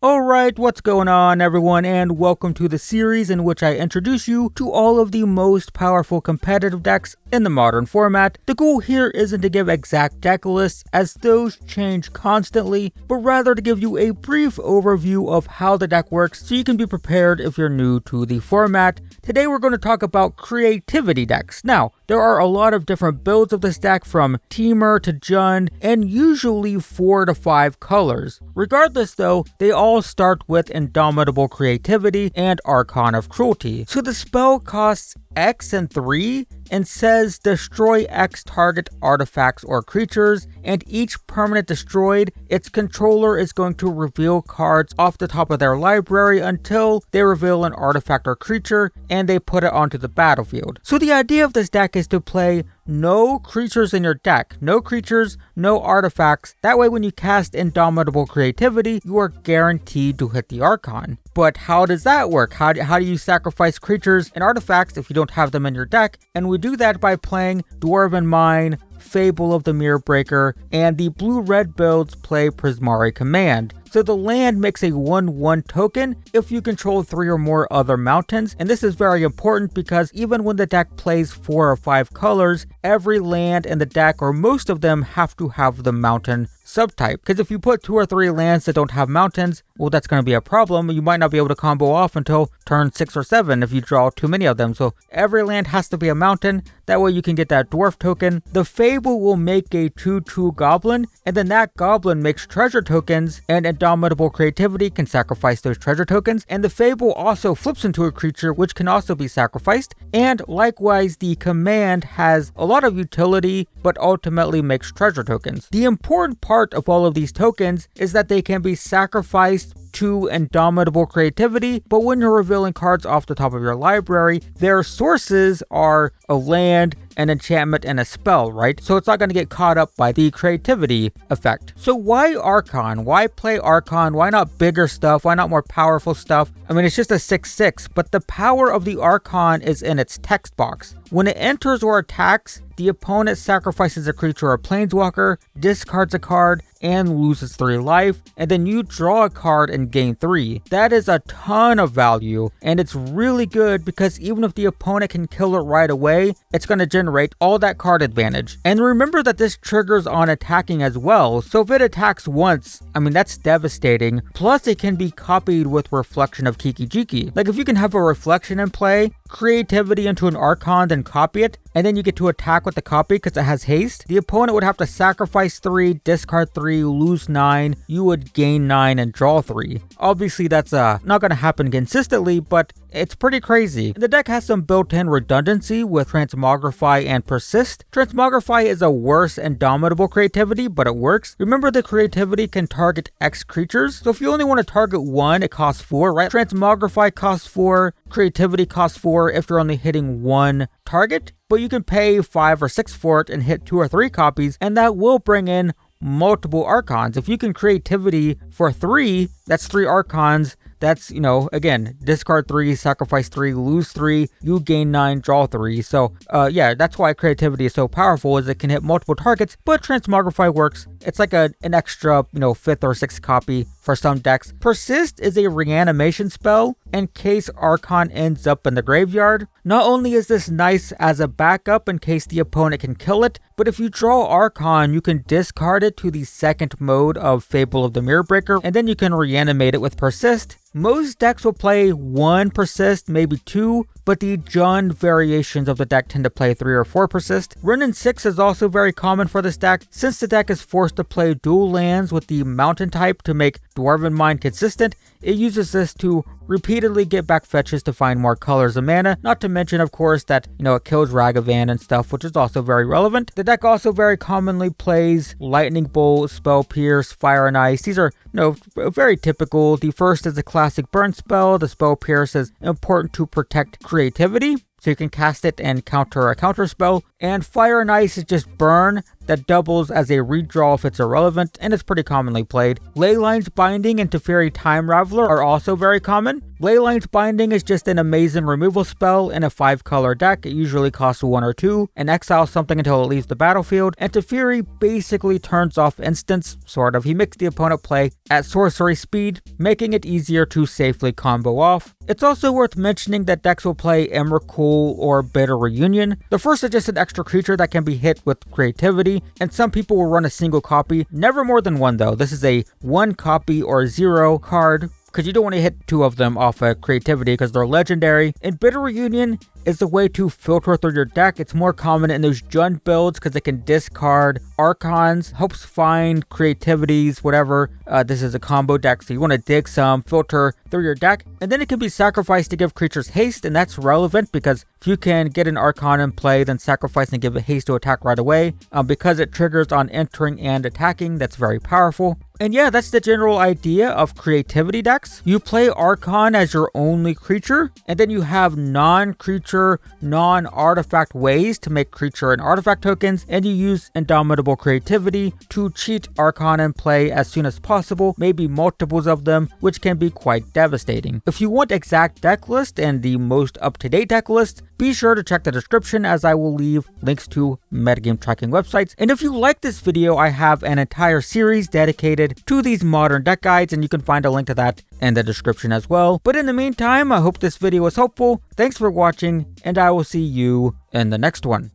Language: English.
Alright, what's going on everyone, and welcome to the series in which I introduce you to all of the most powerful competitive decks in the modern format. The goal here isn't to give exact deck lists, as those change constantly, but rather to give you a brief overview of how the deck works so you can be prepared if you're new to the format. Today we're going to talk about creativity decks. Now, there are a lot of different builds of this deck, from Temur to Jund, and usually 4 to 5 colors. Regardless though, they all start with Indomitable Creativity and Archon of Cruelty. So the spell costs X and 3 and says destroy X target artifacts or creatures, and each permanent destroyed, its controller is going to reveal cards off the top of their library until they reveal an artifact or creature and they put it onto the battlefield. So the idea of this deck is to play no creatures in your deck. No creatures, no artifacts. That way when you cast Indomitable Creativity, you are guaranteed to hit the Archon. But how does that work? How do you sacrifice creatures and artifacts if you don't have them in your deck? And we do that by playing Dwarven Mine, Fable of the Mirror Breaker, and the blue-red builds play Prismari Command. So the land makes a 1/1 token if you control 3 or more other mountains, and this is very important because even when the deck plays 4 or 5 colors, every land in the deck, or most of them, have to have the mountain subtype. Because if you put 2 or 3 lands that don't have mountains, well, that's going to be a problem. You might not be able to combo off until turn 6 or 7 if you draw too many of them. So every land has to be a mountain. That way you can get that dwarf token. The Fable will make a 2/2 goblin, and then that goblin makes treasure tokens, and Indomitable Creativity can sacrifice those treasure tokens. And the Fable also flips into a creature which can also be sacrificed. And likewise, the command has a lot of utility, but ultimately makes treasure tokens. The important part of all of these tokens is that they can be sacrificed to Indomitable Creativity, but when you're revealing cards off the top of your library, their sources are a land, an enchantment, and a spell, right? So it's not going to get caught up by the creativity effect. So why Archon? Why play Archon? Why not bigger stuff? Why not more powerful stuff? I mean, it's just a 6/6, but the power of the Archon is in its text box. When it enters or attacks, the opponent sacrifices a creature or planeswalker, discards a card, and loses 3 life, and then you draw a card and gain 3. That is a ton of value, and it's really good because even if the opponent can kill it right away, it's going to generate all that card advantage. And remember that this triggers on attacking as well, so if it attacks once, I mean, that's devastating. Plus it can be copied with Reflection of Kiki-Jiki. Like if you can have a Reflection in play, Creativity into an Archon, then copy it, and then you get to attack with the copy because it has haste, the opponent would have to sacrifice 3, discard 3, lose 9, you would gain 9 and draw 3. Obviously that's not going to happen consistently, but it's pretty crazy. The deck has some built-in redundancy with Transmogrify and Persist. Transmogrify is a worse Indomitable Creativity, but it works. Remember, the creativity can target X creatures, so if you only want to target 1, it costs 4, right? Transmogrify costs 4, creativity costs 4 if you're only hitting 1 target, but you can pay 5 or 6 for it and hit 2 or 3 copies, and that will bring in multiple Archons. If you can creativity for 3, that's 3 Archons. That's, again, discard 3, sacrifice 3, lose 3, you gain 9, draw 3. So, yeah, that's why creativity is so powerful, is it can hit multiple targets, but Transmogrify works. It's like an extra, 5th or 6th copy for some decks. Persist is a reanimation spell in case Archon ends up in the graveyard. Not only is this nice as a backup in case the opponent can kill it, but if you draw Archon, you can discard it to the second mode of Fable of the Mirror Breaker, and then you can reanimate it with Persist. Most decks will play 1 Persist, maybe 2, but the Jund variations of the deck tend to play 3 or 4 Persist. Wrenn 6 is also very common for this deck, since the deck is forced to play dual lands with the mountain type to make Dwarven Mine consistent. It uses this to repeatedly get back fetches to find more colors of mana, not to mention, of course, that, it kills Ragavan and stuff, which is also very relevant. The deck also very commonly plays Lightning Bolt, Spell Pierce, Fire and Ice. These are, very typical. The first is a classic burn spell. The Spell Pierce is important to protect creativity, so you can cast it and counter a counter spell. And Fire and Ice is just burn that doubles as a redraw if it's irrelevant, and it's pretty commonly played. Leyline's Binding and Teferi Time Raveler are also very common. Leyline's Binding is just an amazing removal spell in a 5-color deck. It usually costs 1 or 2, and exile something until it leaves the battlefield, and Teferi basically turns off instants, sort of. He makes the opponent play at sorcery speed, making it easier to safely combo off. It's also worth mentioning that decks will play Emrakul or Bitter Reunion. The first is just an extra creature that can be hit with creativity, and some people will run a single copy, never more than one though. This is a 1 copy or 0 card, because you don't want to hit 2 of them off of creativity because they're legendary. And Bitter Reunion is a way to filter through your deck. It's more common in those Jund builds because it can discard Archons, helps find creativities, whatever. This is a combo deck, so you want to dig some, filter through your deck, and then it can be sacrificed to give creatures haste, and that's relevant because if you can get an Archon in play, then sacrifice and give it haste to attack right away. Because it triggers on entering and attacking, that's very powerful. And yeah, that's the general idea of creativity decks. You play Archon as your only creature, and then you have non-creature, non-artifact ways to make creature and artifact tokens, and you use Indomitable Creativity to cheat Archon in play as soon as possible, maybe multiples of them, which can be quite devastating. If you want exact deck list and the most up-to-date deck list, be sure to check the description as I will leave links to metagame tracking websites. And if you like this video, I have an entire series dedicated to these modern deck guides, and you can find a link to that in the description as well. But in the meantime, I hope this video was helpful. Thanks for watching, and I will see you in the next one.